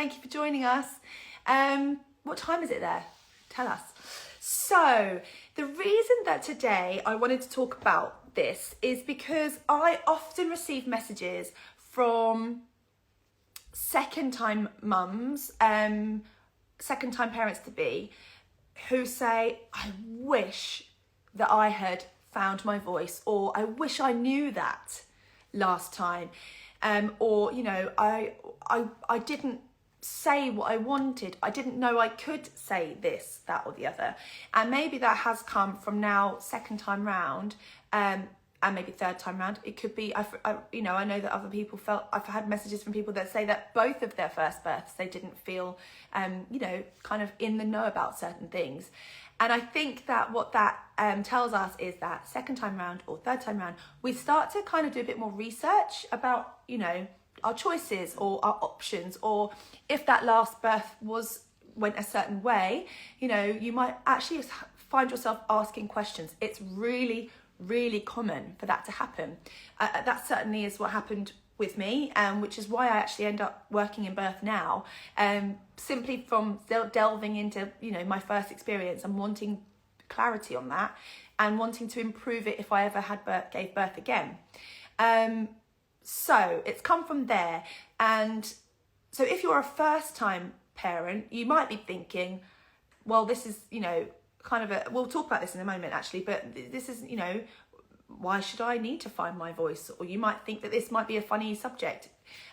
Thank you for joining us. What time is it there? Tell us. So, the reason that today I wanted to talk about this is because I often receive messages from second-time mums, second-time parents-to-be, who say, I wish that I had found my voice, or I wish I knew that last time, or, you know, I didn't say what I wanted. I didn't know I could say this, that or the other. And maybe that has come from now second time round, and maybe third time round. It could be, you know, I know that other people felt, I've had messages from people that say that both of their first births, they didn't feel, you know, kind of in the know about certain things. And I think that what that tells us is that second time round or third time round, we start to kind of do a bit more research about, you know, our choices or our options, or if that last birth went a certain way, you know, you might actually find yourself asking questions. It's really, really common for that to happen. That certainly is what happened with me, which is why I actually end up working in birth now, simply from delving into, you know, my first experience and wanting clarity on that and wanting to improve it if I ever gave birth again. So it's come from there. And so if you're a first time parent, you might be thinking, well, this is, you know, kind of we'll talk about this in a moment actually, but this is, you know, why should I need to find my voice? Or you might think that this might be a funny subject.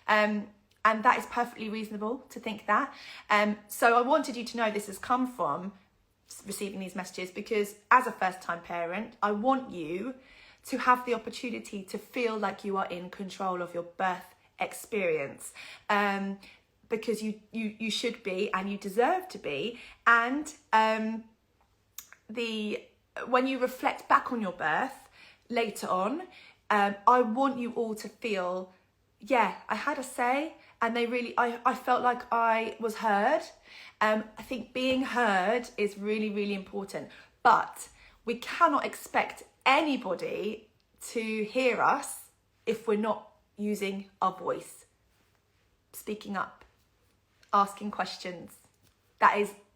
And that is perfectly reasonable to think that. So I wanted you to know this has come from receiving these messages, because as a first time parent, I want you to have the opportunity to feel like you are in control of your birth experience, because you should be, and you deserve to be. And when you reflect back on your birth later on, I want you all to feel, yeah, I had a say, and I felt like I was heard. I think being heard is really, really important, but we cannot expect anybody to hear us if we're not using our voice, speaking up, asking questions.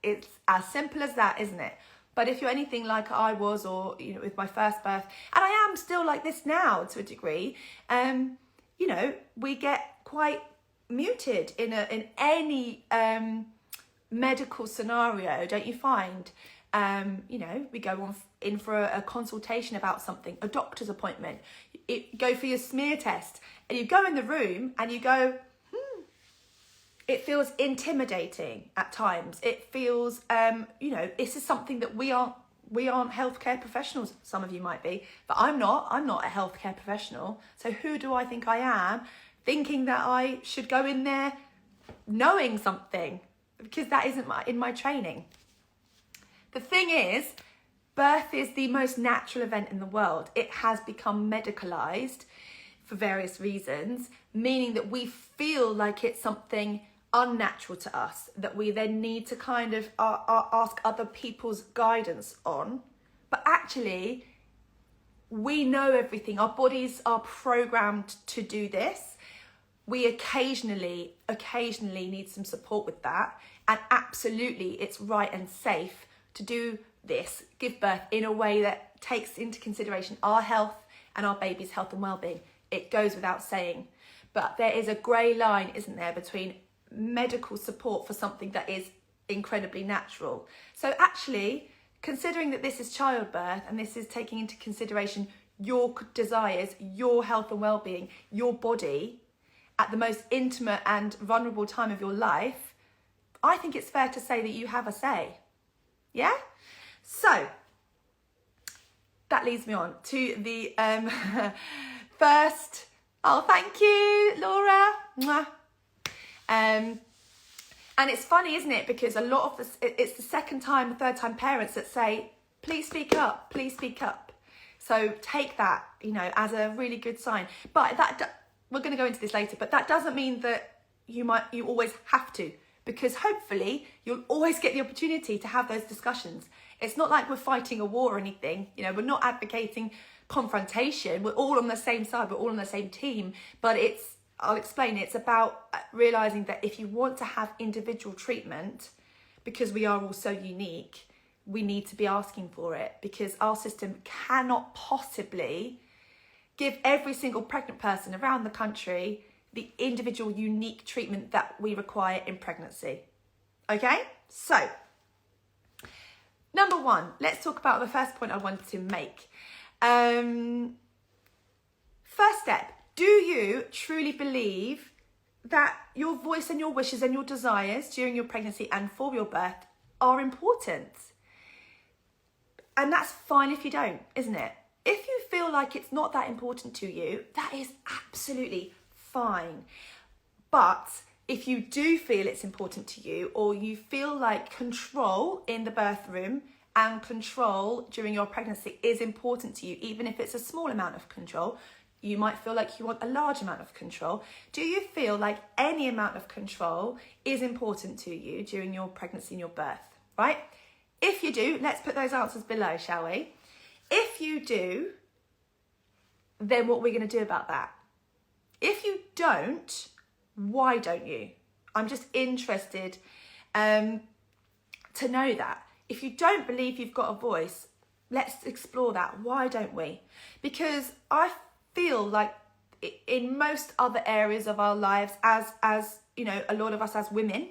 It's as simple as that, isn't it? But if you're anything like I was, or, you know, with my first birth, and I am still like this now to a degree, you know, we get quite muted in any medical scenario, don't you find? You know, we go in for a consultation about something, a doctor's appointment, go for your smear test, and you go in the room and you go, it feels intimidating at times. It feels, you know, this is something that we aren't healthcare professionals. Some of you might be, but I'm not a healthcare professional. So who do I think I am, thinking that I should go in there knowing something? Because that isn't in my training. The thing is, birth is the most natural event in the world. It has become medicalized for various reasons, meaning that we feel like it's something unnatural to us, that we then need to kind of ask other people's guidance on. But actually, we know everything. Our bodies are programmed to do this. We occasionally need some support with that. And absolutely, it's right and safe to do this, give birth in a way that takes into consideration our health and our baby's health and well-being. It goes without saying. But there is a grey line, isn't there, between medical support for something that is incredibly natural. So actually, considering that this is childbirth and this is taking into consideration your desires, your health and well-being, your body, at the most intimate and vulnerable time of your life, I think it's fair to say that you have a say. Yeah? So, that leads me on to the first, oh, thank you, Laura. Mwah. And it's funny, isn't it? Because a lot of it's the second time, third time parents that say, please speak up, please speak up. So take that, you know, as a really good sign. But we're going to go into this later, but that doesn't mean that you always have to, because hopefully you'll always get the opportunity to have those discussions. It's not like we're fighting a war or anything. You know, we're not advocating confrontation. We're all on the same side. We're all on the same team. But I'll explain. It's about realising that if you want to have individual treatment, because we are all so unique, we need to be asking for it, because our system cannot possibly give every single pregnant person around the country the individual unique treatment that we require in pregnancy. Okay, so number one, let's talk about the first point I wanted to make. First step, do you truly believe that your voice and your wishes and your desires during your pregnancy and for your birth are important? And that's fine if you don't, isn't it? If you feel like it's not that important to you, that is absolutely fine. But if you do feel it's important to you, or you feel like control in the birth room and control during your pregnancy is important to you, even if it's a small amount of control, you might feel like you want a large amount of control. Do you feel like any amount of control is important to you during your pregnancy and your birth, right? If you do, let's put those answers below, shall we? If you do, then what are we going to do about that? If you don't, why don't you? I'm just interested to know that. If you don't believe you've got a voice, let's explore that. Why don't we? Because I feel like in most other areas of our lives, as you know, a lot of us as women,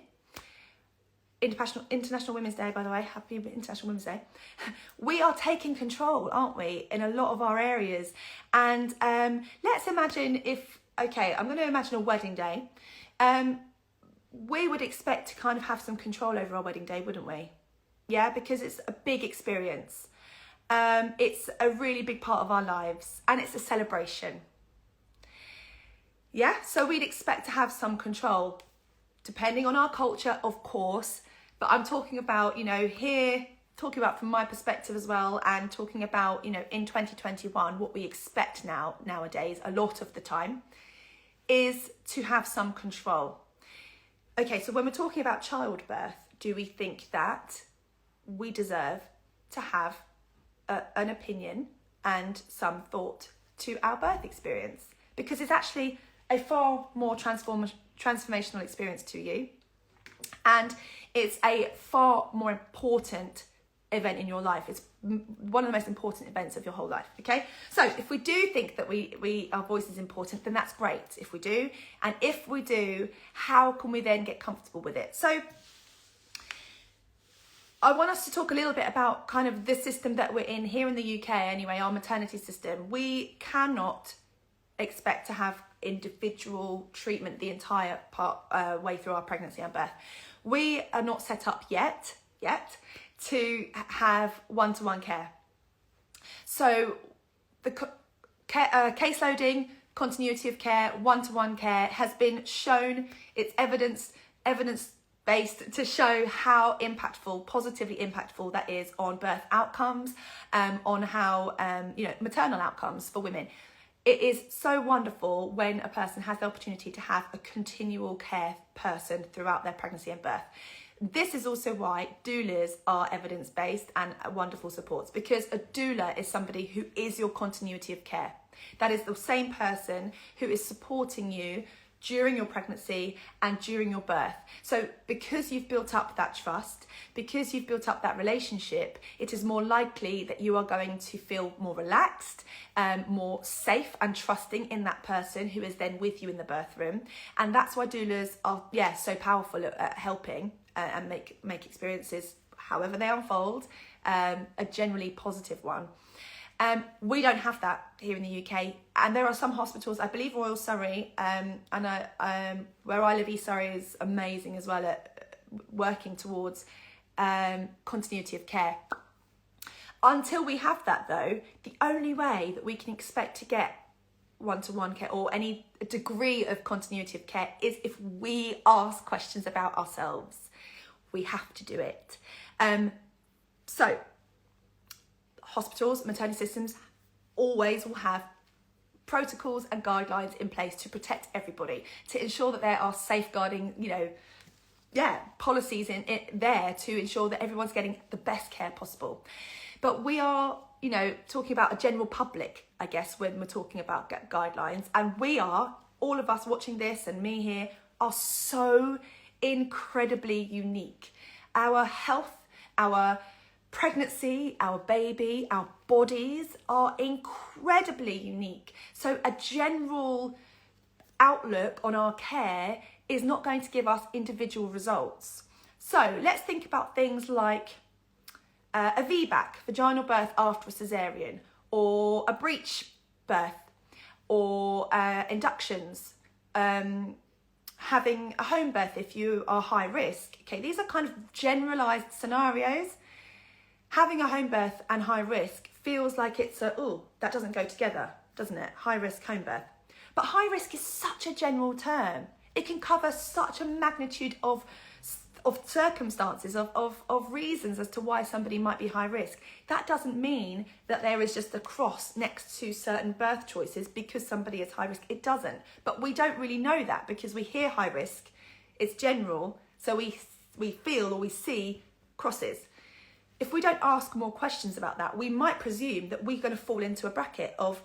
International Women's Day, by the way, happy International Women's Day, we are taking control, aren't we, in a lot of our areas. And let's imagine okay, I'm going to imagine a wedding day. We would expect to kind of have some control over our wedding day, wouldn't we? Yeah, because it's a big experience. It's a really big part of our lives, and it's a celebration. Yeah, so we'd expect to have some control, depending on our culture, of course. But I'm talking about, you know, here, talking about from my perspective as well, and talking about, you know, in 2021, what we expect nowadays, a lot of the time, is to have some control. Okay, so when we're talking about childbirth, do we think that we deserve to have an opinion and some thought to our birth experience? Because it's actually a far more transformational experience to you, and it's a far more important event in your life. It's one of the most important events of your whole life. Okay, so if we do think that our voice is important, then that's great if we do. And if we do, how can we then get comfortable with it? So I want us to talk a little bit about kind of the system that we're in here in the UK anyway, our maternity system. We cannot expect to have individual treatment the entire way through our pregnancy and birth. We are not set up yet to have one-to-one care. So the case loading, continuity of care, one-to-one care has been shown, it's evidence-based to show how impactful, positively impactful that is on birth outcomes, on how, maternal outcomes for women. It is so wonderful when a person has the opportunity to have a continual care person throughout their pregnancy and birth. This is also why doulas are evidence-based and wonderful supports, because a doula is somebody who is your continuity of care. That is the same person who is supporting you during your pregnancy and during your birth. So because you've built up that trust, because you've built up that relationship, it is more likely that you are going to feel more relaxed, more safe and trusting in that person who is then with you in the birth room. And that's why doulas are so powerful at helping and make experiences, however they unfold, a generally positive one. We don't have that here in the UK, and there are some hospitals, I believe Royal Surrey, and where I live, East Surrey is amazing as well at working towards continuity of care. Until we have that though, the only way that we can expect to get one-to-one care or any degree of continuity of care is if we ask questions about ourselves. We have to do it. So hospitals, maternity systems always will have protocols and guidelines in place to protect everybody, to ensure that there are safeguarding, policies in it there to ensure that everyone's getting the best care possible. But we are, talking about a general public, I guess, when we're talking about guidelines, and we are all of us watching this and me here are so incredibly unique. Our health, our pregnancy, our baby, our bodies are incredibly unique. So a general outlook on our care is not going to give us individual results. So let's think about things like a VBAC, vaginal birth after a cesarean, or a breech birth, or inductions, having a home birth if you are high risk. Okay, these are kind of generalized scenarios. Having a home birth and high risk feels like it's that doesn't go together, doesn't it? High risk home birth. But high risk is such a general term. It can cover such a magnitude of circumstances, of reasons as to why somebody might be high risk. That doesn't mean that there is just a cross next to certain birth choices because somebody is high risk. It doesn't. But we don't really know that because we hear high risk, it's general, so we feel or we see crosses. If we don't ask more questions about that, we might presume that we're going to fall into a bracket of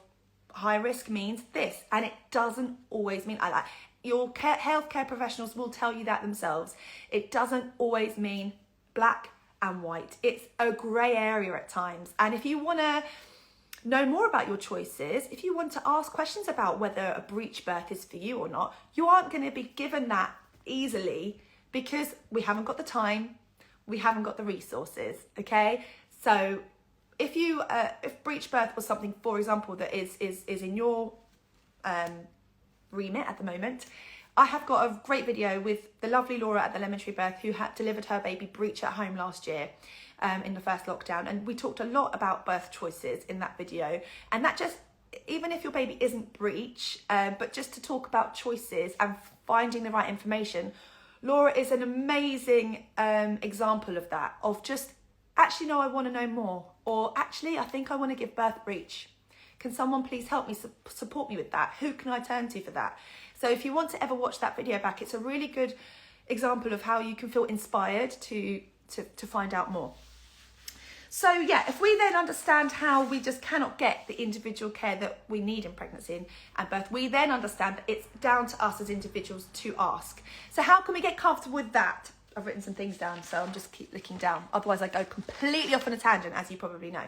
high risk means this, and it doesn't always mean like that. Your healthcare professionals will tell you that themselves. It doesn't always mean black and white. It's a grey area at times. And if you want to know more about your choices, if you want to ask questions about whether a breech birth is for you or not, you aren't going to be given that easily because we haven't got the time, we haven't got the resources, okay? So if breech birth was something, for example, that is in your remit at the moment, I have got a great video with the lovely Laura at the Lemon-Tree Birth who had delivered her baby breech at home last year in the first lockdown, and we talked a lot about birth choices in that video. And that just, even if your baby isn't breech, but just to talk about choices and finding the right information, Laura is an amazing example of that, of just, actually, no, I want to know more, or actually, I think I want to give birth breech. Can someone please help me, support me with that? Who can I turn to for that? So if you want to ever watch that video back, it's a really good example of how you can feel inspired to find out more. So yeah, if we then understand how we just cannot get the individual care that we need in pregnancy and birth, we then understand that it's down to us as individuals to ask. So how can we get comfortable with that? I've written some things down, so I'm just keep looking down. Otherwise I go completely off on a tangent, as you probably know.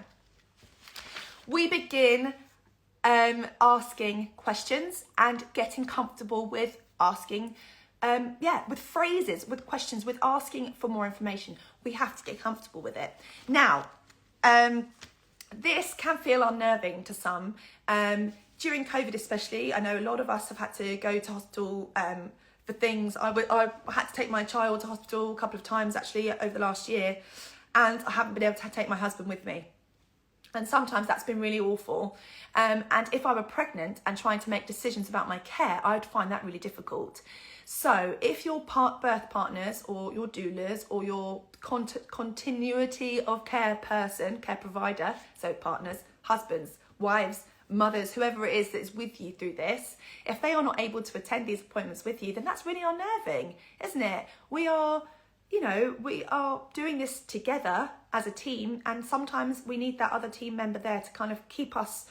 We begin asking questions and getting comfortable with asking, with phrases, with questions, with asking for more information. We have to get comfortable with it. Now, this can feel unnerving to some. During COVID especially, I know a lot of us have had to go to hospital for things. I had to take my child to hospital a couple of times actually over the last year, and I haven't been able to take my husband with me. And sometimes that's been really awful. And if I were pregnant and trying to make decisions about my care, I'd find that really difficult. So if your birth partners or your doulas or your continuity of care person, care provider, so partners, husbands, wives, mothers, whoever it is that is with you through this, if they are not able to attend these appointments with you, then that's really unnerving, isn't it? We are doing this together as a team, and sometimes we need that other team member there to kind of keep us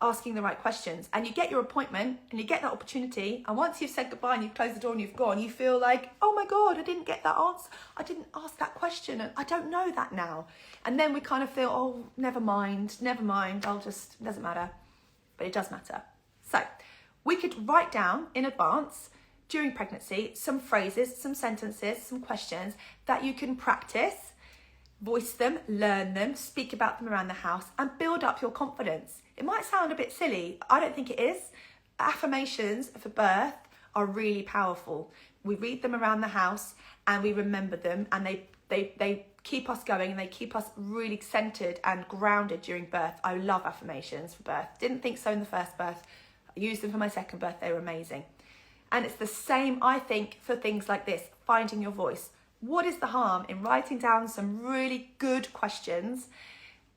asking the right questions. And you get your appointment and you get that opportunity, and once you've said goodbye and you've closed the door and you've gone, you feel like, oh my God, I didn't get that answer. I didn't ask that question and I don't know that now. And then we kind of feel, oh, never mind, it doesn't matter. But it does matter. So we could write down in advance during pregnancy some phrases, some sentences, some questions that you can practice, voice them, learn them, speak about them around the house, and build up your confidence. It might sound a bit silly. I don't think it is. Affirmations for birth are really powerful. We read them around the house and we remember them, and they keep us going and they keep us really centered and grounded during birth. I love affirmations for birth. Didn't think so in the first birth. I used them for my second birth. They were amazing. And it's the same, I think, for things like this, finding your voice. What is the harm in writing down some really good questions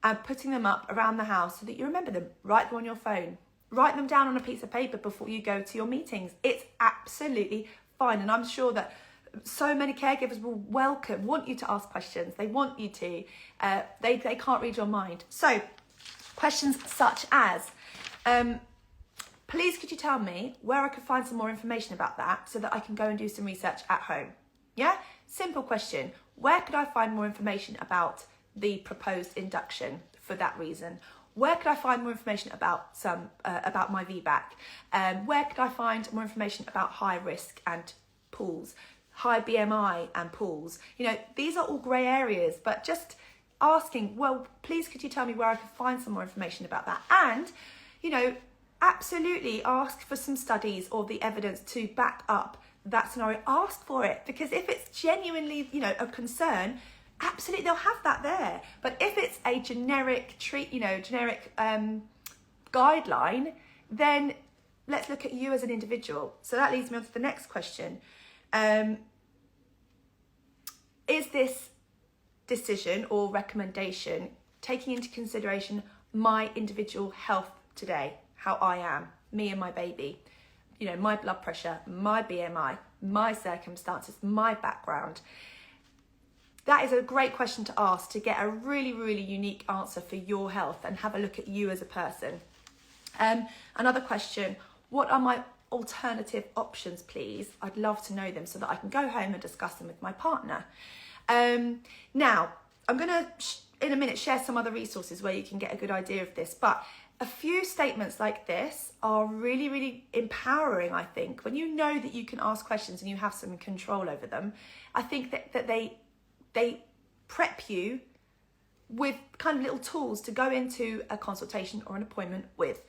and putting them up around the house so that you remember them? Write them on your phone. Write them down on a piece of paper before you go to your meetings. It's absolutely fine. And I'm sure that so many caregivers will want you to ask questions. They want you to. They can't read your mind. So questions such as, Please could you tell me where I could find some more information about that so that I can go and do some research at home? Yeah, simple question. Where could I find more information about the proposed induction for that reason? Where could I find more information about about my VBAC? Where could I find more information about high risk and pools, high BMI and pools? You know, these are all grey areas, but just asking, well, please could you tell me where I could find some more information about that? And, you know, absolutely ask for some studies or the evidence to back up that scenario. Ask for it, because if it's genuinely, you know, a concern, absolutely they'll have that there. But if it's a generic guideline, then let's look at you as an individual. So that leads me on to the next question. Is this decision or recommendation taking into consideration my individual health today, how I am, me and my baby, you know, my blood pressure, my BMI, my circumstances, my background? That is a great question to ask to get a really, really unique answer for your health and have a look at you as a person. Another question, what are my alternative options, please? I'd love to know them so that I can go home and discuss them with my partner. Now, I'm going to, in a minute, share some other resources where you can get a good idea of this, but a few statements like this are really, really empowering, I think. When you know that you can ask questions and you have some control over them, I think that they prep you with kind of little tools to go into a consultation or an appointment with.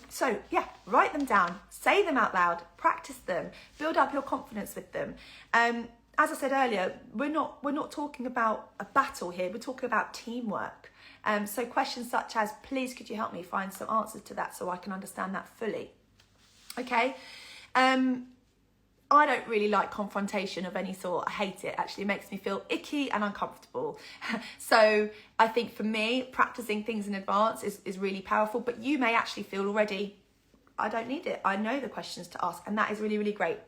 So yeah, write them down, say them out loud, practice them, build up your confidence with them. As I said earlier, we're not talking about a battle here, we're talking about teamwork. So questions such as, please could you help me find some answers to that so I can understand that fully? Okay. I don't really like confrontation of any sort. I hate it. Actually, it makes me feel icky and uncomfortable. So I think for me, practicing things in advance is really powerful, but you may actually feel already, I don't need it. I know the questions to ask, and that is really, really great.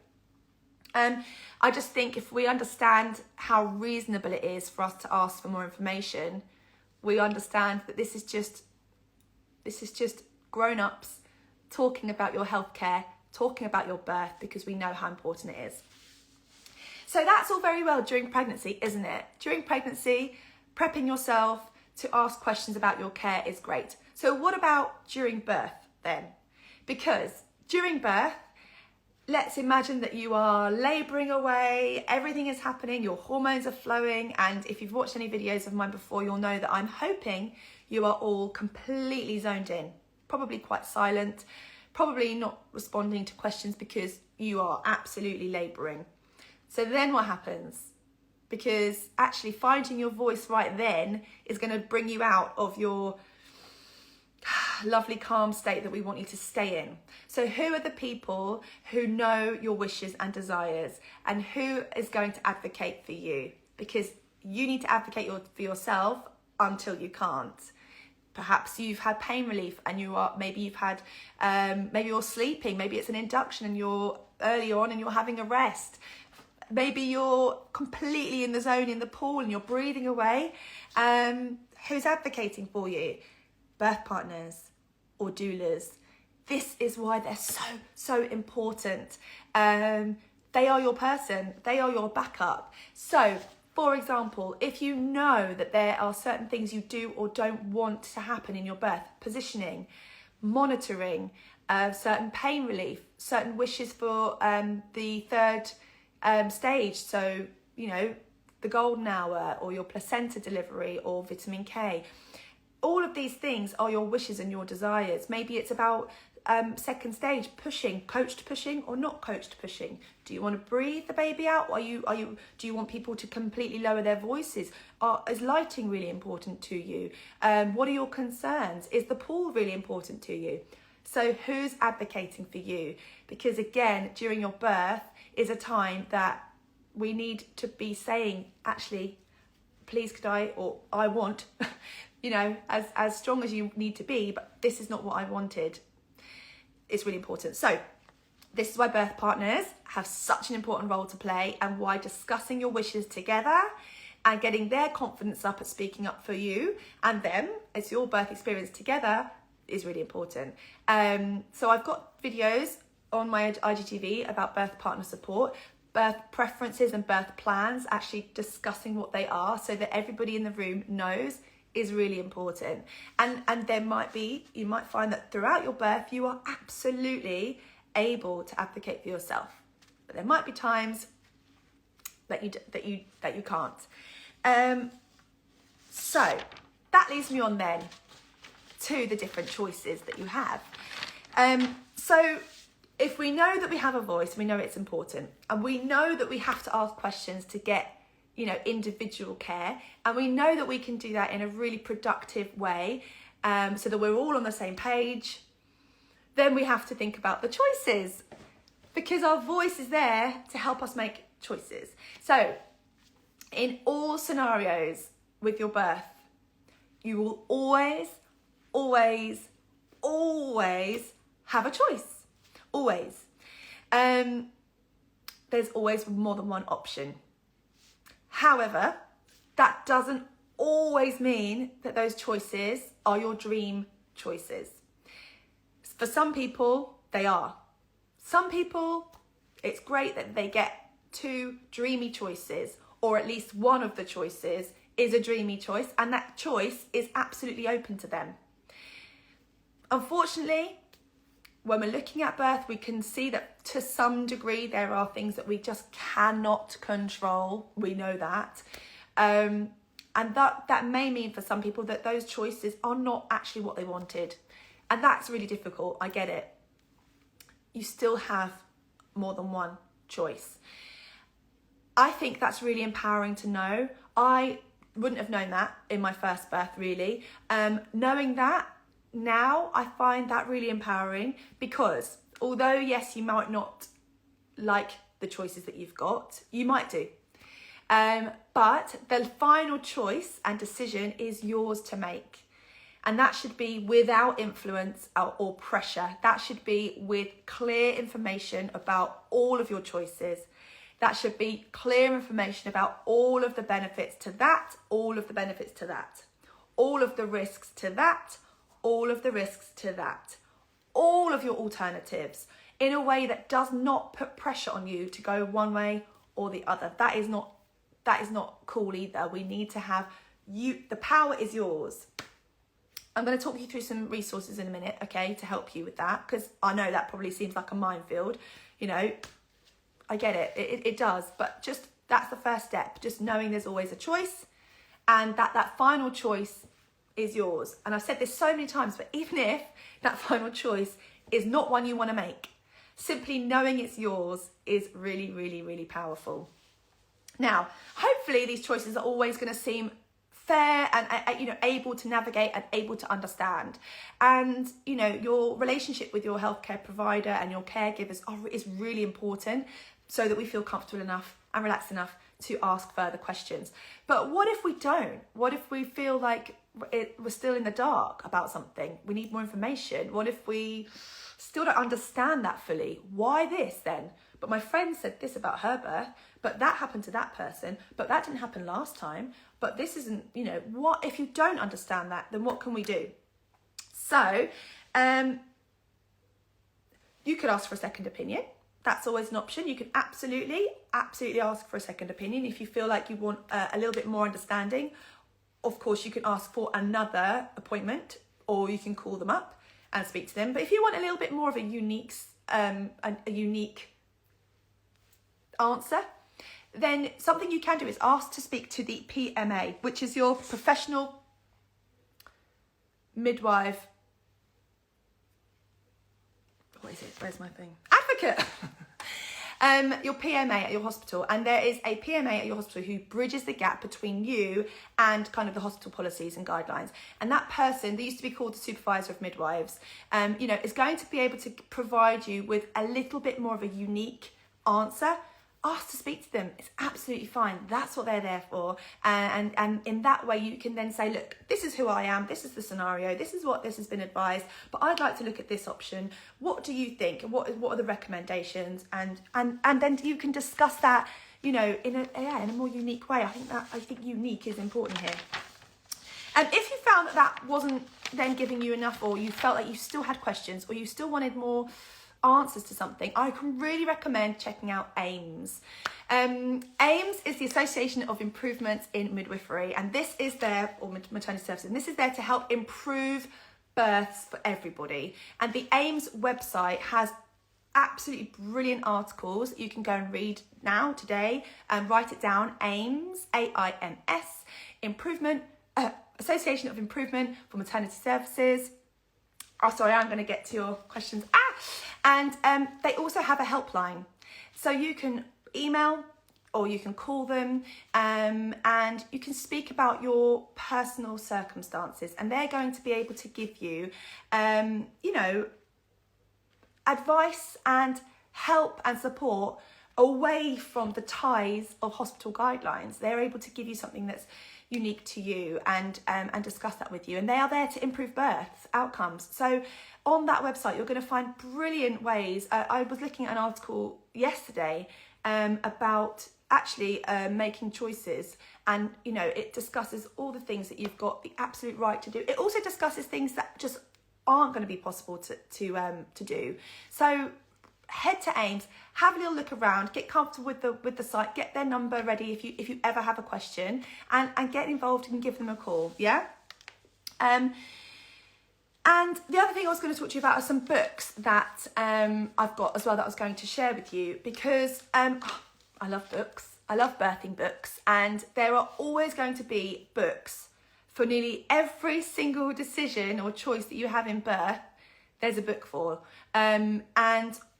I just think if we understand how reasonable it is for us to ask for more information, we understand that this is just grown-ups talking about your healthcare, talking about your birth, because we know how important it is. So that's all very well during pregnancy, isn't it? During pregnancy, prepping yourself to ask questions about your care is great. So what about during birth then? Because during birth, let's imagine that you are labouring away, everything is happening, your hormones are flowing, and if you've watched any videos of mine before, you'll know that I'm hoping you are all completely zoned in, probably quite silent, probably not responding to questions because you are absolutely labouring. So then what happens? Because actually finding your voice right then is going to bring you out of your lovely calm state that we want you to stay in. So who are the people who know your wishes and desires, and who is going to advocate for you? Because you need to advocate for yourself until you can't. Perhaps you've had pain relief and maybe you're sleeping, maybe it's an induction and you're early on and you're having a rest. Maybe you're completely in the zone in the pool and you're breathing away. Who's advocating for you? Birth partners or doulas. This is why they're so important. They are your person, they are your backup. So, for example, if you know that there are certain things you do or don't want to happen in your birth, positioning, monitoring, certain pain relief, certain wishes for the third stage, so, you know, the golden hour or your placenta delivery or vitamin K, all of these things are your wishes and your desires. Maybe it's about second stage, pushing, coached pushing or not coached pushing. Do you want to breathe the baby out? Do you want people to completely lower their voices? Is lighting really important to you? What are your concerns? Is the pool really important to you? So who's advocating for you? Because again, during your birth is a time that we need to be saying, actually, please could I, or I want, you know, as strong as you need to be, but this is not what I wanted. It's really important. So this is why birth partners have such an important role to play, and why discussing your wishes together and getting their confidence up at speaking up for you and them as your birth experience together is really important. So I've got videos on my IGTV about birth partner support, birth preferences and birth plans, actually discussing what they are so that everybody in the room knows is really important. And you might find that throughout your birth, you are absolutely able to advocate for yourself. But there might be times that you can't. So that leads me on then to the different choices that you have. So if we know that we have a voice, we know it's important, and we know that we have to ask questions to get, individual care, and we know that we can do that in a really productive way, so that we're all on the same page, then we have to think about the choices, because our voice is there to help us make choices. So in all scenarios with your birth, you will always have a choice. Always. There's always more than one option. However, that doesn't always mean that those choices are your dream choices. For some people, they are. Some people, it's great that they get 2 dreamy choices, or at least one of the choices is a dreamy choice, and that choice is absolutely open to them. Unfortunately, when we're looking at birth, we can see that to some degree there are things that we just cannot control. We know that. And that may mean for some people that those choices are not actually what they wanted. And that's really difficult. I get it. You still have more than one choice. I think that's really empowering to know. I wouldn't have known that in my first birth, really. Knowing that now, I find that really empowering, because although, yes, you might not like the choices that you've got, you might do. But the final choice and decision is yours to make. And that should be without influence or pressure. That should be with clear information about all of your choices. That should be clear information about all of the benefits to that, all of the benefits to that, all of the risks to that, all of the risks to that, all of your alternatives, in a way that does not put pressure on you to go one way or the other. That is not cool either. We need to have the power is yours. I'm going to talk you through some resources in a minute, okay, to help you with that, because I know that probably seems like a minefield. I get it. It does, but just that's the first step, just knowing there's always a choice, and that final choice is yours. And I've said this so many times, but even if that final choice is not one you want to make, simply knowing it's yours is really, really, really powerful. Now, hopefully these choices are always going to seem fair and able to navigate and able to understand. And your relationship with your healthcare provider and your caregivers is really important, so that we feel comfortable enough and relaxed enough to ask further questions. But what if we don't? What if we feel like we're still in the dark about something? We need more information. What if we still don't understand that fully? Why this then? But my friend said this about her birth, but that happened to that person, but that didn't happen last time, but this isn't, what if you don't understand that, then what can we do? So you could ask for a second opinion. That's always an option. You can absolutely ask for a second opinion if you feel like you want a little bit more understanding. Of course, you can ask for another appointment, or you can call them up and speak to them. But if you want a little bit more of a unique answer, then something you can do is ask to speak to the PMA, which is your professional midwife. What is it? Where's my thing? Advocate. Your PMA at your hospital, and there is a PMA at your hospital who bridges the gap between you and kind of the hospital policies and guidelines. And that person, they used to be called the supervisor of midwives, is going to be able to provide you with a little bit more of a unique answer. Ask to speak to them. It's absolutely fine. That's what they're there for. And in that way, you can then say, look, this is who I am. This is the scenario. This is what this has been advised. But I'd like to look at this option. What do you think? What are the recommendations? And then you can discuss that, in a more unique way. I think unique is important here. And if you found that wasn't then giving you enough, or you felt like you still had questions, or you still wanted more answers to something, I can really recommend checking out AIMS. AIMS is the Association of Improvements in Midwifery, and this is there, or maternity services, and this is there to help improve births for everybody. And the AIMS website has absolutely brilliant articles that you can go and read now, today, and write it down. AIMS, AIMS, Association of Improvement for Maternity Services. Oh, sorry, I'm going to get to your questions. And they also have a helpline. So you can email or you can call them, and you can speak about your personal circumstances, and they're going to be able to give you, you know, advice and help and support away from the ties of hospital guidelines. They're able to give you something that's unique to you and discuss that with you, and they are there to improve birth outcomes. So on that website you're going to find brilliant ways. I was looking at an article yesterday about actually making choices, and you know, it discusses all the things that you've got the absolute right to do. It also discusses things that just aren't going to be possible to do. So head to AIMS, have a little look around, get comfortable with the site, get their number ready if you ever have a question, and get involved and give them a call. Yeah. And the other thing I was going to talk to you about are some books that I've got as well that I was going to share with you, because I love books. I love birthing books, and there are always going to be books for nearly every single decision or choice that you have in birth. There's a book for, and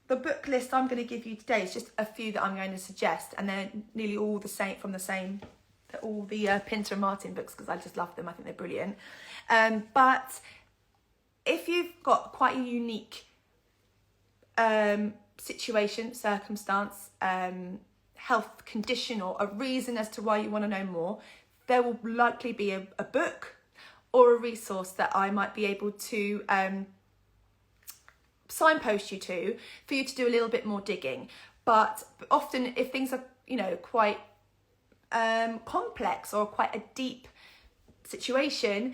the book list I'm going to give you today is just a few that I'm going to suggest, and they're nearly all the same, all the Pinter and Martin books, because I just love them. I think they're brilliant. But if you've got quite a unique situation, circumstance, health condition, or a reason as to why you want to know more, there will likely be a book or a resource that I might be able to signpost you to, for you to do a little bit more digging. But often if things are, you know, quite complex or quite a deep situation,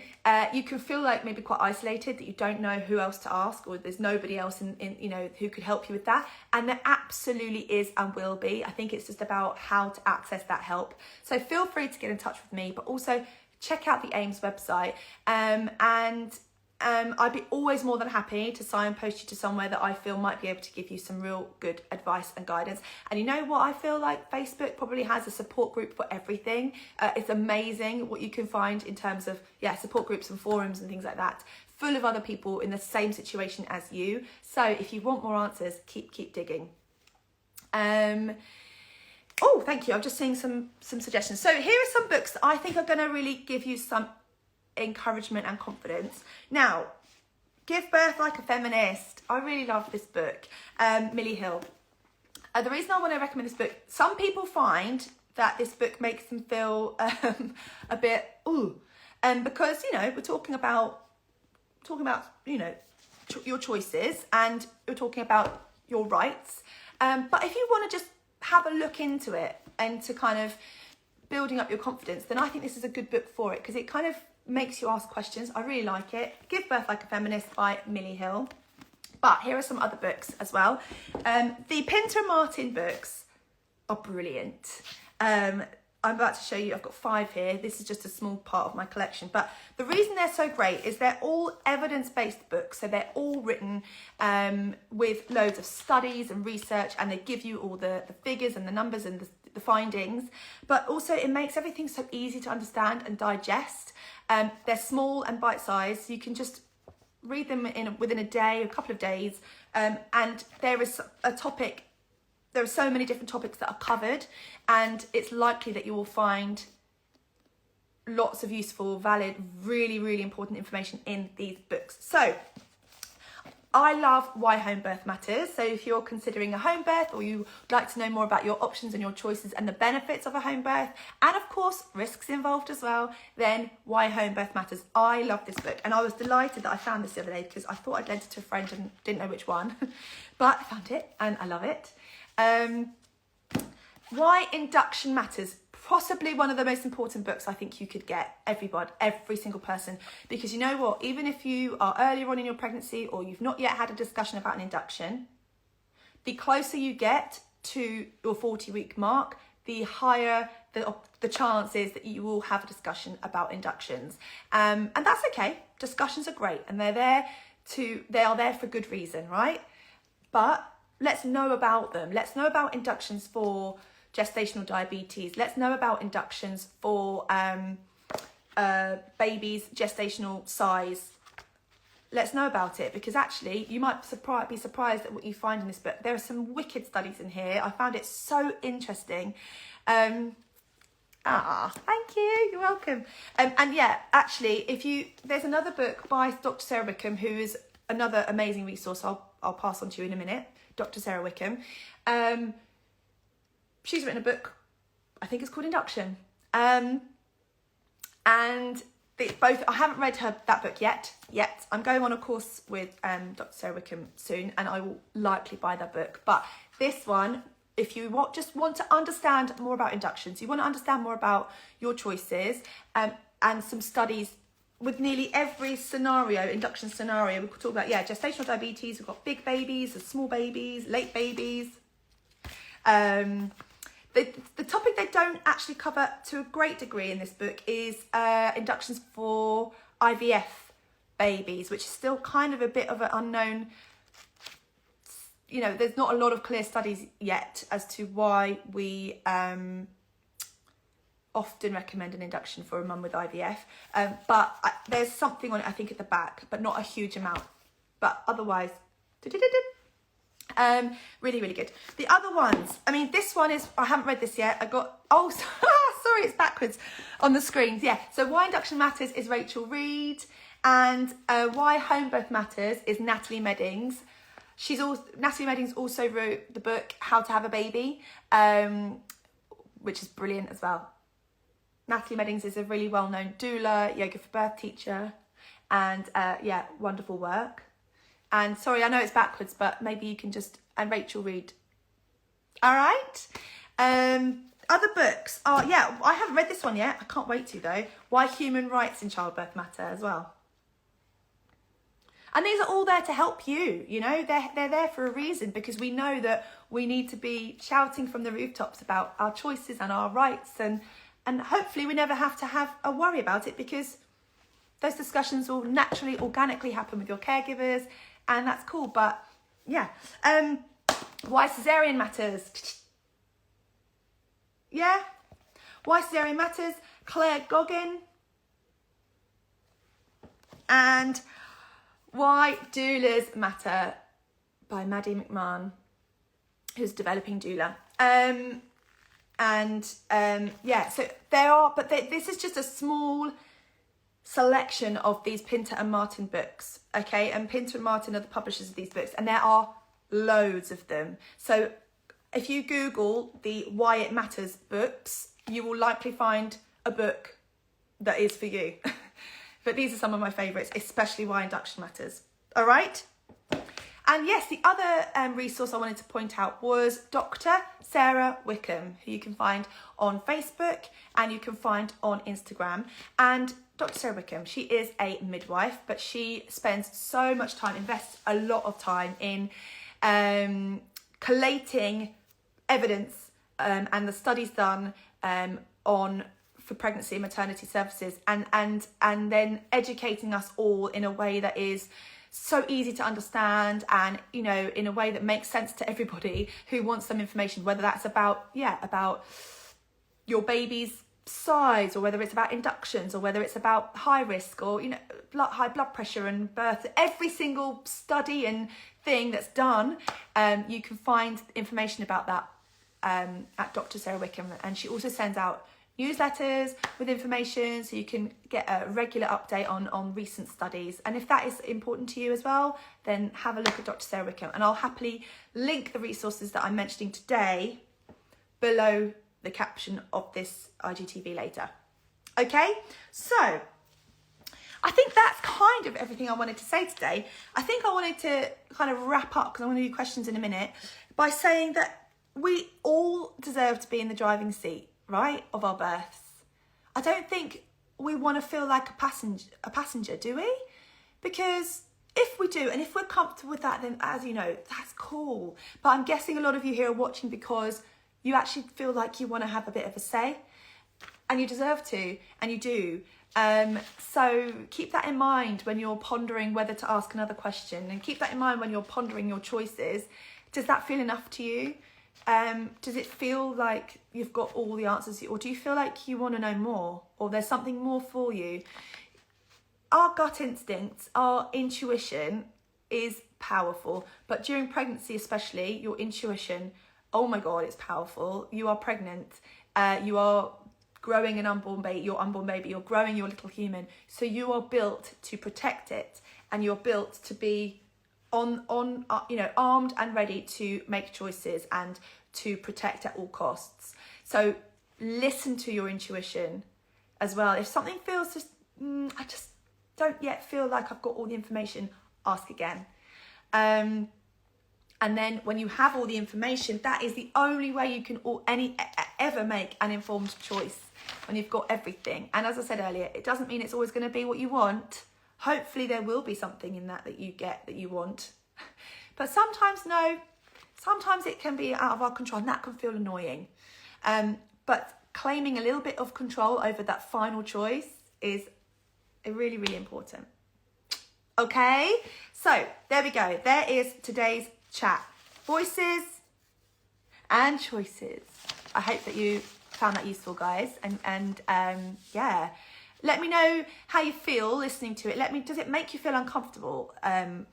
you can feel like maybe quite isolated, that you don't know who else to ask, or there's nobody else in you know, who could help you with that. And there absolutely is and will be. I think it's just about how to access that help. So feel free to get in touch with me, but also check out the AIMS website, and I'd be always more than happy to signpost you to somewhere that I feel might be able to give you some real good advice and guidance. And you know what? I feel like Facebook probably has a support group for everything. It's amazing what you can find in terms of, support groups and forums and things like that, full of other people in the same situation as you. So if you want more answers, keep digging. Oh, thank you. I'm just seeing some suggestions. So here are some books that I think are going to really give you some encouragement and confidence. Now, Give Birth Like a Feminist. I really love this book. Millie Hill. The reason I want to recommend this book, some people find that this book makes them feel a bit because, you know, we're talking about you know, your choices, and we're talking about your rights. But if you want to just have a look into it and to kind of building up your confidence, then I think this is a good book for it, because it kind of makes you ask questions. I really like it. Give Birth Like a Feminist by Millie Hill. But here are some other books as well. The Pinter and Martin books are brilliant. I'm about to show you, I've got 5 here. This is just a small part of my collection. But the reason they're so great is they're all evidence-based books. So they're all written with loads of studies and research, and they give you all the figures and the numbers and the findings. But also it makes everything so easy to understand and digest. They're small and bite-sized. So you can just read them within a day, a couple of days. And there is a topic. There are so many different topics that are covered, and it's likely that you will find lots of useful, valid, really, really important information in these books. So I love Why Home Birth Matters. So if you're considering a home birth, or you'd like to know more about your options and your choices and the benefits of a home birth, and of course risks involved as well, then Why Home Birth Matters. I love this book, and I was delighted that I found this the other day, because I thought I'd lent it to a friend and didn't know which one, but I found it and I love it. Why Induction Matters. possibly one of the most important books I think you could get, every single person, because you know what, even if you are earlier on in your pregnancy or you've not yet had a discussion about an induction, the closer you get to your 40-week mark, the higher the chances that you will have a discussion about inductions. And that's okay. Discussions are great, and they are there for good reason, right? But let's know about them. Let's know about inductions for gestational diabetes. Let's know about inductions for babies' gestational size. Let's know about it, because actually you might be surprised at what you find in this book. There are some wicked studies in here. I found it so interesting. Thank you. You're welcome. And yeah, actually, there's another book by Dr. Sarah Wickham, who is another amazing resource. I'll pass on to you in a minute. Dr. Sarah Wickham. She's written a book, I think it's called Induction. And both, I haven't read that book yet. I'm going on a course with Dr. Sarah Wickham soon, and I will likely buy that book. But this one, if you just want to understand more about inductions, you want to understand more about your choices, and some studies with nearly every scenario, induction scenario. We could talk about, gestational diabetes, we've got big babies, small babies, late babies. The topic they don't actually cover to a great degree in this book is inductions for IVF babies, which is still kind of a bit of an unknown. You know, there's not a lot of clear studies yet as to why we often recommend an induction for a mum with IVF. But there's something on it, I think, at the back, but not a huge amount. But otherwise, really, really good. The other ones, I mean, this one is, I haven't read this yet. Sorry, it's backwards on the screens. Yeah, so Why Induction Matters is Rachel Reid, and Why Home Birth Matters is Natalie Meddings. Natalie Meddings also wrote the book How to Have a Baby, which is brilliant as well. Natalie Meddings is a really well-known doula, yoga for birth teacher, and wonderful work. And sorry, I know it's backwards, but maybe you can and Rachel Reid. All right. Other books are, I haven't read this one yet. I can't wait to though. Why Human Rights in Childbirth Matter as well. And these are all there to help you, you know, they're there for a reason, because we know that we need to be shouting from the rooftops about our choices and our rights, and hopefully we never have to have a worry about it, because those discussions will naturally, organically happen with your caregivers, and that's cool. But yeah, Why Caesarean Matters. Yeah, Why Caesarean Matters, Claire Goggin, and Why Doulas Matter by Maddie McMahon, who's developing doula. So there are, but this is just a small selection of these Pinter and Martin books, okay? And Pinter and Martin are the publishers of these books, and there are loads of them. So if you Google the Why It Matters books, you will likely find a book that is for you. But these are some of my favourites, especially Why Induction Matters. All right? And yes, the other resource I wanted to point out was Dr. Sarah Wickham, who you can find on Facebook and you can find on Instagram. And Dr. Sarah Wickham, she is a midwife, but she spends so much time, invests a lot of time in collating evidence and the studies done for pregnancy and maternity services, and then educating us all in a way that is so easy to understand, and you know, in a way that makes sense to everybody who wants some information, whether that's about your baby's size, or whether it's about inductions, or whether it's about high risk, or you know, high blood pressure and birth. Every single study and thing that's done, you can find information about that at Dr. Sarah Wickham, and she also sends out newsletters with information, so you can get a regular update on recent studies. And if that is important to you as well, then have a look at Dr. Sarah Wickham, and I'll happily link the resources that I'm mentioning today below the caption of this IGTV later. Okay, so I think that's kind of everything I wanted to say today. I think I wanted to kind of wrap up, because I'm going to do questions in a minute, by saying that we all deserve to be in the driving seat, right, of our births. I don't think we want to feel like a passenger, do we? Because if we do, and if we're comfortable with that, then as you know, that's cool. But I'm guessing a lot of you here are watching because you actually feel like you want to have a bit of a say, and you deserve to, and you do. So keep that in mind when you're pondering whether to ask another question, and keep that in mind when you're pondering your choices. Does that feel enough to you? Does it feel like you've got all the answers, or do you feel like you want to know more, or there's something more for you? Our gut instincts, our intuition is powerful, but during pregnancy especially, your intuition, oh my God, it's powerful. You are pregnant, you are growing an unborn baby, you're growing your little human, so you are built to protect it, and you're built to be armed and ready to make choices and to protect at all costs. So listen to your intuition as well. If something feels just, I just don't yet feel like I've got all the information, ask again. And then when you have all the information, that is the only way you can ever make an informed choice, when you've got everything. And as I said earlier, it doesn't mean it's always going to be what you want. Hopefully there will be something in that you get that you want. But sometimes no, sometimes it can be out of our control, and that can feel annoying. But claiming a little bit of control over that final choice is really, really important. Okay, so there we go. There is today's chat. Voices and choices. I hope that you found that useful, guys. And yeah, let me know how you feel listening to it. Does it make you feel uncomfortable?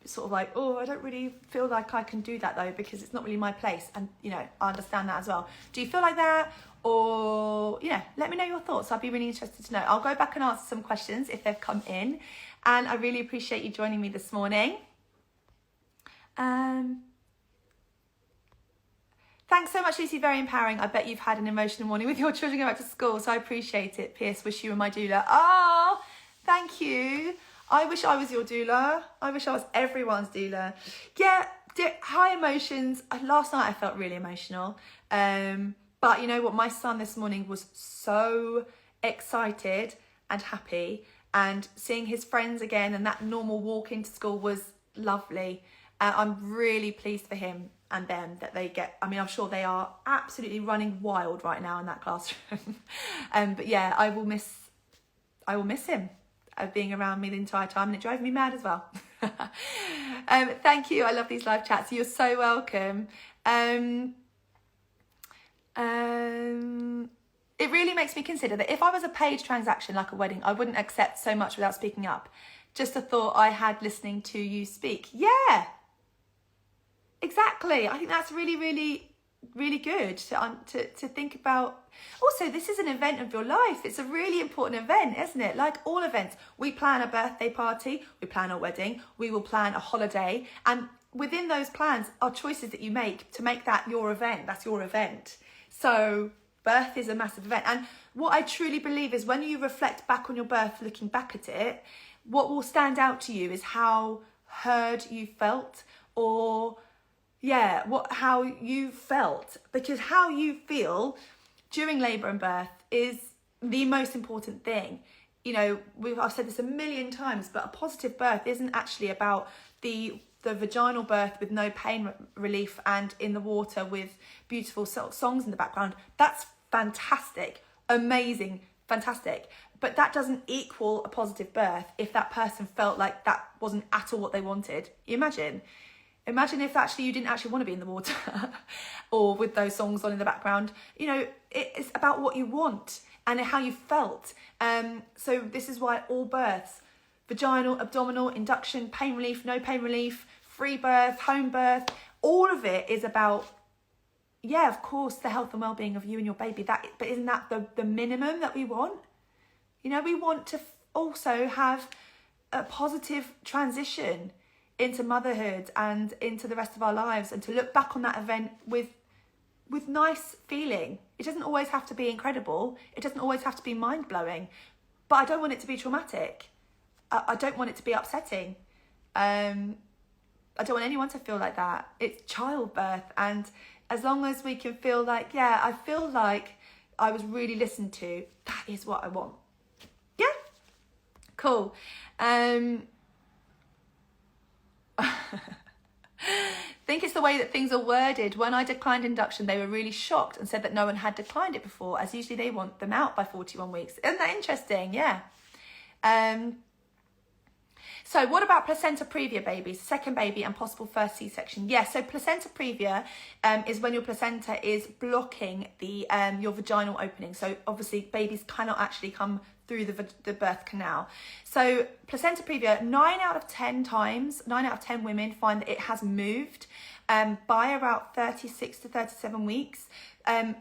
Sort of like, oh, I don't really feel like I can do that though, because it's not really my place. And, you know, I understand that as well. Do you feel like that? Or, you know, let me know your thoughts. I'd be really interested to know. I'll go back and answer some questions if they've come in. And I really appreciate you joining me this morning. Thanks so much, Lucy. Very empowering. I bet you've had an emotional morning with your children going back to school, so I appreciate it. P.S. Wish you were my doula. Oh, thank you. I wish I was your doula. I wish I was everyone's doula. Yeah, high emotions. Last night I felt really emotional. But you know what? My son this morning was so excited and happy, and seeing his friends again and that normal walk into school was lovely. I'm really pleased for him and them that they get. I mean, I'm sure they are absolutely running wild right now in that classroom. But yeah, I will miss him being around me the entire time, and it drives me mad as well. Thank you. I love these live chats. You're so welcome. It really makes me consider that if I was a paid transaction like a wedding, I wouldn't accept so much without speaking up. Just a thought I had listening to you speak. Yeah, exactly. I think that's really, really, really good to think about. Also, this is an event of your life. It's a really important event, isn't it? Like all events, we plan a birthday party, we plan a wedding, we will plan a holiday. And within those plans are choices that you make to make that your event. That's your event. So birth is a massive event. And what I truly believe is when you reflect back on your birth, looking back at it, what will stand out to you is how heard you felt, or how you felt, because how you feel during labour and birth is the most important thing. You know, I've said this a million times, but a positive birth isn't actually about the vaginal birth with no pain relief and in the water with beautiful songs in the background. That's fantastic, amazing, fantastic. But that doesn't equal a positive birth if that person felt like that wasn't at all what they wanted. You imagine if actually you didn't actually want to be in the water or with those songs on in the background. You know, it's about what you want and how you felt. So this is why all births, vaginal, abdominal, induction, pain relief, no pain relief, free birth, home birth, all of it is about, yeah, of course, the health and well-being of you and your baby. But isn't that the minimum that we want? You know, we want to also have a positive transition into motherhood and into the rest of our lives, and to look back on that event with nice feeling. It doesn't always have to be incredible. It doesn't always have to be mind-blowing. But I don't want it to be traumatic. I don't want it to be upsetting. I don't want anyone to feel like that. It's childbirth, and as long as we can feel like, yeah, I feel like I was really listened to, that is what I want. Yeah, cool. Think it's the way that things are worded. When I declined induction, they were really shocked and said that no one had declined it before, as usually they want them out by 41 weeks. Isn't that interesting? Yeah. So what about placenta previa babies, second baby and possible first C-section? Yes, so placenta previa is when your placenta is blocking the your vaginal opening. So obviously babies cannot actually come through the birth canal. So placenta previa, 9 out of 10 women find that it has moved by about 36 to 37 weeks.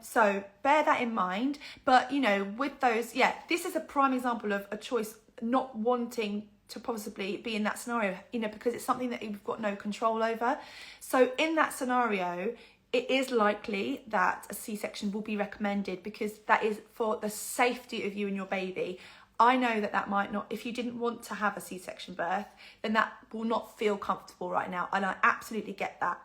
So bear that in mind. But, you know, with those, yeah, this is a prime example of a choice not wanting to possibly be in that scenario, you know, because it's something that you've got no control over. So in that scenario, it is likely that a C-section will be recommended, because that is for the safety of you and your baby. I know that that might not, if you didn't want to have a C-section birth, then that will not feel comfortable right now. And I absolutely get that.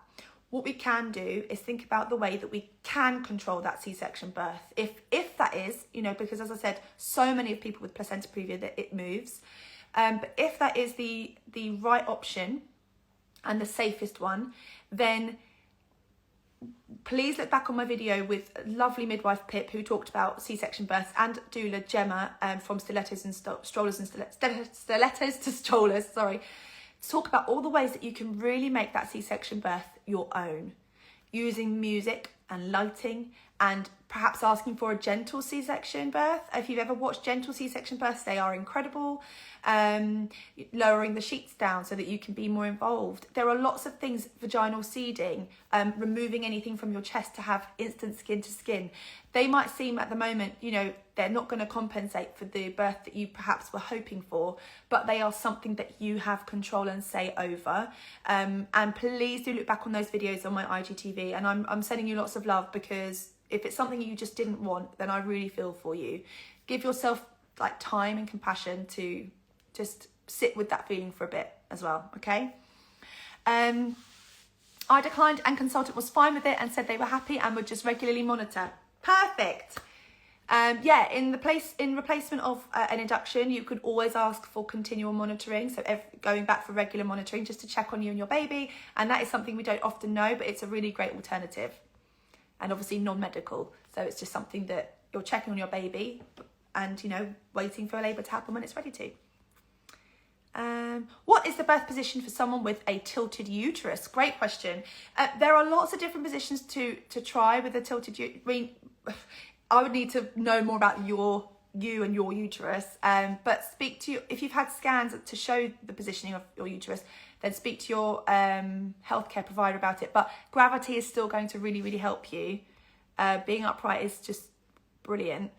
What we can do is think about the way that we can control that C-section birth. If that is, you know, because as I said, so many of people with placenta previa that it moves. But if that is the right option and the safest one, then please look back on my video with lovely midwife Pip, who talked about C-section births, and doula Gemma from Stilettos and Strollers and Stilettos to Strollers, sorry, to talk about all the ways that you can really make that C-section birth your own, using music and lighting, and perhaps asking for a gentle C-section birth. If you've ever watched gentle C-section births, they are incredible. Lowering the sheets down so that you can be more involved. There are lots of things, vaginal seeding, removing anything from your chest to have instant skin to skin. They might seem at the moment, you know, they're not going to compensate for the birth that you perhaps were hoping for, but they are something that you have control and say over. And please do look back on those videos on my IGTV, and I'm sending you lots of love, because if it's something you just didn't want, then I really feel for you. Give yourself like time and compassion to just sit with that feeling for a bit as well, okay? I declined, and consultant was fine with it and said they were happy and would just regularly monitor. Perfect. Yeah, in replacement of an induction, you could always ask for continual monitoring. So going back for regular monitoring just to check on you and your baby. And that is something we don't often know, but it's a really great alternative. And obviously non-medical. So it's just something that you're checking on your baby and, you know, waiting for labour to happen when it's ready to. What is the birth position for someone with a tilted uterus? Great question. There are lots of different positions to try with a tilted uterus. I mean, I would need to know more about you and your uterus. But speak to if you've had scans to show the positioning of your uterus, then speak to your healthcare provider about it. But gravity is still going to really, really help you. Being upright is just brilliant.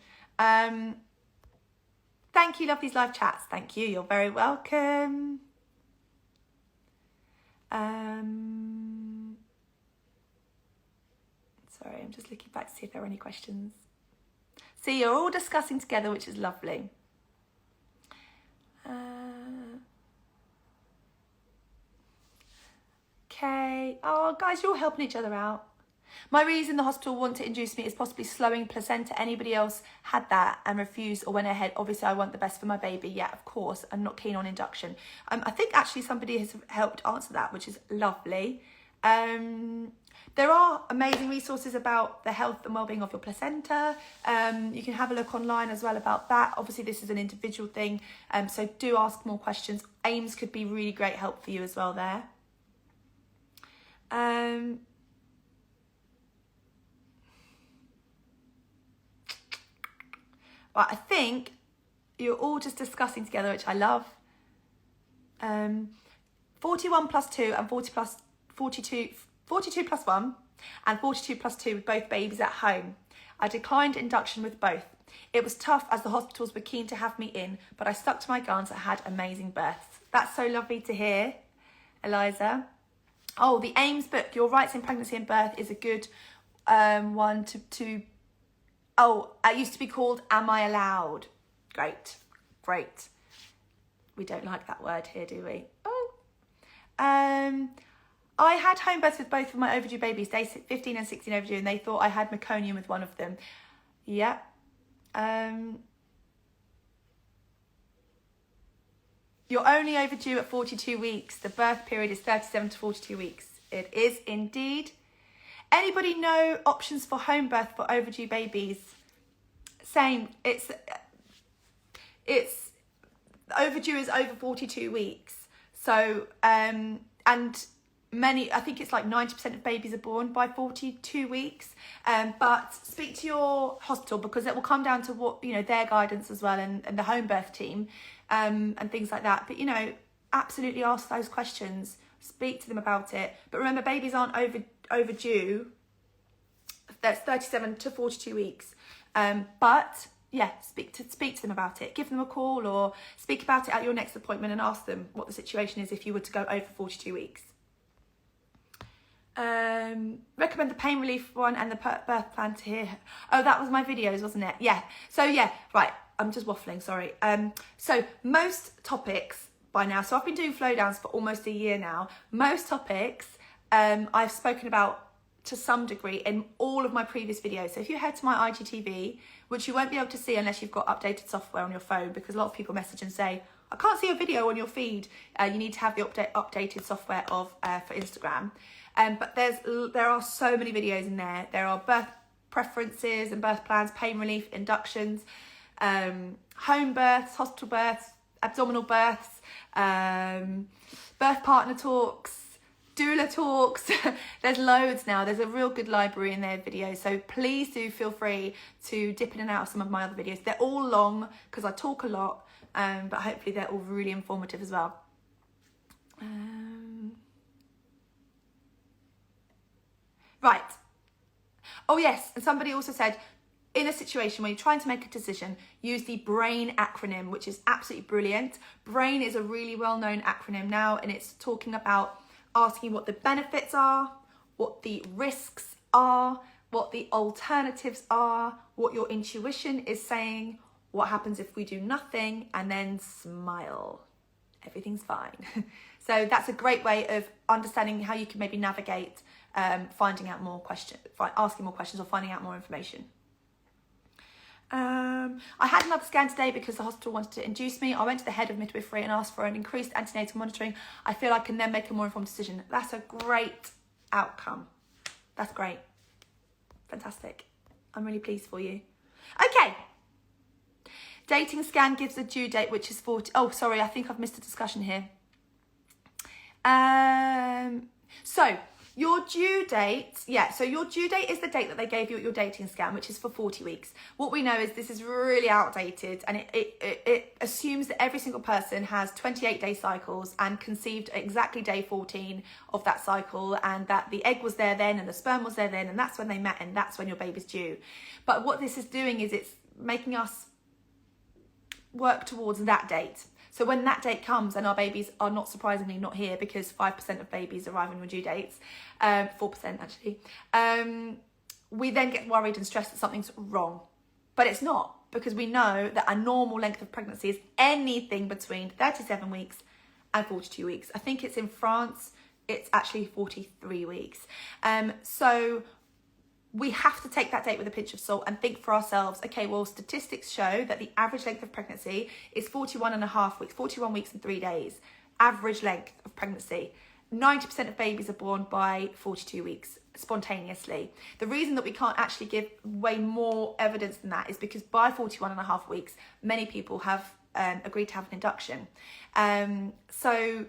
Thank you, love these live chats. Thank you, you're very welcome. Sorry, I'm just looking back to see if there are any questions. See, you're all discussing together, which is lovely. Okay. Oh, guys, you're all helping each other out. My reason the hospital want to induce me is possibly slowing placenta. Anybody else had that and refused or went ahead? Obviously, I want the best for my baby. Yeah, of course. I'm not keen on induction. I think actually somebody has helped answer that, which is lovely. There are amazing resources about the health and well-being of your placenta. You can have a look online as well about that. Obviously, this is an individual thing, so do ask more questions. AIMS could be really great help for you as well there. Right, I think you're all just discussing together, which I love. 41 plus 2 and 42 plus 1 and 42 plus 2 with both babies at home. I declined induction with both. It was tough as the hospitals were keen to have me in, but I stuck to my guns. I had amazing births. That's so lovely to hear, Eliza. Oh, the AIMS book, Your Rights in Pregnancy and Birth, is a good one to... Oh, it used to be called Am I Allowed? Great, great. We don't like that word here, do we? Oh. I had home births with both of my overdue babies, day 15 and 16 overdue, and they thought I had meconium with one of them. Yeah. You're only overdue at 42 weeks. The birth period is 37 to 42 weeks. It is indeed. Anybody know options for home birth for overdue babies? Same. It's overdue is over 42 weeks. So, and many, I think it's like 90% of babies are born by 42 weeks. But speak to your hospital, because it will come down to what, you know, their guidance as well, and the home birth team, and things like that. But, you know, absolutely ask those questions. Speak to them about it. But remember, babies aren't overdue. That's 37 to 42 weeks. But yeah, speak to them about it. Give them a call or speak about it at your next appointment and ask them what the situation is if you were to go over 42 weeks. Recommend the pain relief one and the birth plan to hear. Oh, that was my videos, wasn't it? Yeah. So yeah, right. I'm just waffling, sorry. So most topics by now, so I've been doing flow downs for almost a year now. Most topics I've spoken about to some degree in all of my previous videos. So if you head to my IGTV, which you won't be able to see unless you've got updated software on your phone, because a lot of people message and say, I can't see a video on your feed. You need to have the updated software for Instagram. But there are so many videos in there. There are birth preferences and birth plans, pain relief, inductions, home births, hospital births, abdominal births, birth partner talks, doula talks. There's loads now. There's a real good library in their videos. So please do feel free to dip in and out of some of my other videos. They're all long because I talk a lot, but hopefully they're all really informative as well. Right. Oh yes, and somebody also said, in a situation where you're trying to make a decision, use the BRAIN acronym, which is absolutely brilliant. BRAIN is a really well-known acronym now, and it's talking about asking what the benefits are, what the risks are, what the alternatives are, what your intuition is saying, what happens if we do nothing, and then smile. Everything's fine. So that's a great way of understanding how you can maybe navigate finding out more questions, asking more questions or finding out more information. I had another scan today because the hospital wanted to induce me. I went to the head of midwifery and asked for an increased antenatal monitoring. I feel I can then make a more informed decision. That's a great outcome. That's great. Fantastic. I'm really pleased for you. Okay. Dating scan gives a due date, which is 40. Oh, sorry. I think I've missed a discussion here. So your due date, so your due date is the date that they gave you at your dating scan, which is for 40 weeks. What we know is this is really outdated, and it assumes that every single person has 28-day cycles and conceived exactly day 14 of that cycle, and that the egg was there then and the sperm was there then, and that's when they met and that's when your baby's due. But what this is doing is it's making us work towards that date. So when that date comes and our babies are not surprisingly not here, because 5% of babies arrive on your due dates, 4% actually, we then get worried and stressed that something's wrong. But it's not, because we know that a normal length of pregnancy is anything between 37 weeks and 42 weeks. I think it's in France, it's actually 43 weeks. So we have to take that date with a pinch of salt and think for ourselves, okay, well, statistics show that the average length of pregnancy is 41.5 weeks, 41 weeks and 3 days, average length of pregnancy. 90% of babies are born by 42 weeks spontaneously. The reason that we can't actually give way more evidence than that is because by 41.5 weeks, many people have agreed to have an induction. So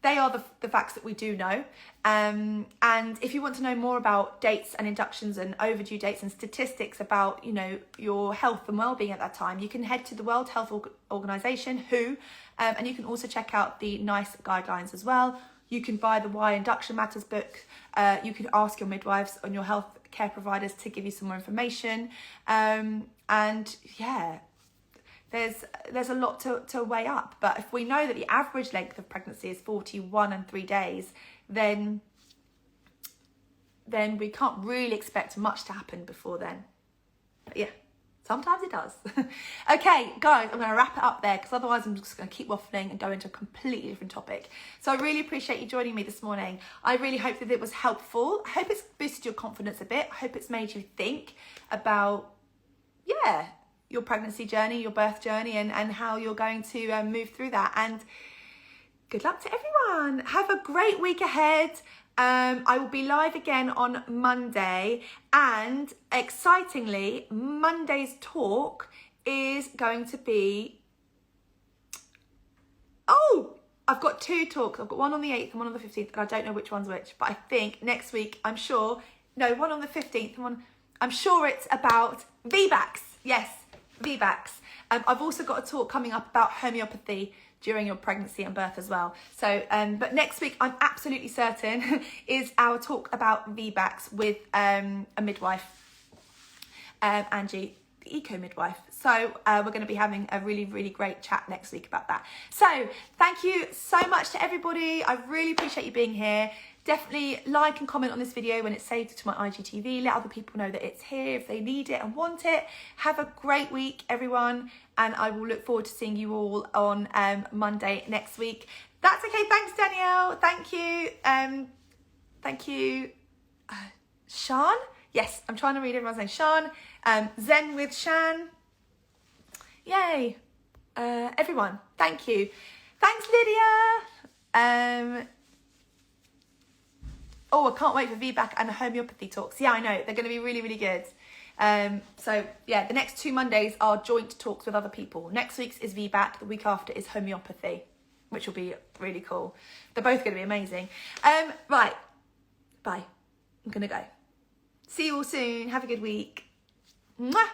they are the facts that we do know. And if you want to know more about dates and inductions and overdue dates and statistics about, you know, your health and well-being at that time, you can head to the World Health Organization, WHO, and you can also check out the NICE guidelines as well. You can buy the Why Induction Matters book. You can ask your midwives and your health care providers to give you some more information. And yeah, there's a lot to weigh up. But if we know that the average length of pregnancy is 41 and 3 days, then we can't really expect much to happen before then. But yeah, sometimes it does. Okay, guys, I'm going to wrap it up there, because otherwise I'm just going to keep waffling and go into a completely different topic. So I really appreciate you joining me this morning. I really hope that it was helpful. I hope it's boosted your confidence a bit. I hope it's made you think about yeah, your pregnancy journey, your birth journey, and how you're going to move through that. And good luck to everyone. Have a great week ahead. I will be live again on Monday, and excitingly, Monday's talk is going to be, I've got 2 talks. I've got one on the 8th and one on the 15th, and I don't know which one's which, but I think next week, one on the 15th, and I'm sure it's about VBACs. Yes, VBACs. I've also got a talk coming up about homeopathy during your pregnancy and birth as well. So, but next week, I'm absolutely certain, is our talk about VBACs with a midwife, Angie, the eco midwife. So we're going to be having a really, really great chat next week about that. So thank you so much to everybody. I really appreciate you being here. Definitely like and comment on this video when it's saved to my IGTV. Let other people know that it's here if they need it and want it. Have a great week, everyone. And I will look forward to seeing you all on Monday next week. That's okay. Thanks, Danielle. Thank you. Thank you. Sean? Yes, I'm trying to read everyone's name. Sean. Zen with Shan. Yay. Everyone, thank you. Thanks, Lydia. I can't wait for VBAC and the homeopathy talks. Yeah, I know. They're going to be really, really good. So, yeah, the next 2 Mondays are joint talks with other people. Next week's is VBAC. The week after is homeopathy, which will be really cool. They're both going to be amazing. Right. Bye. I'm going to go. See you all soon. Have a good week. Mwah.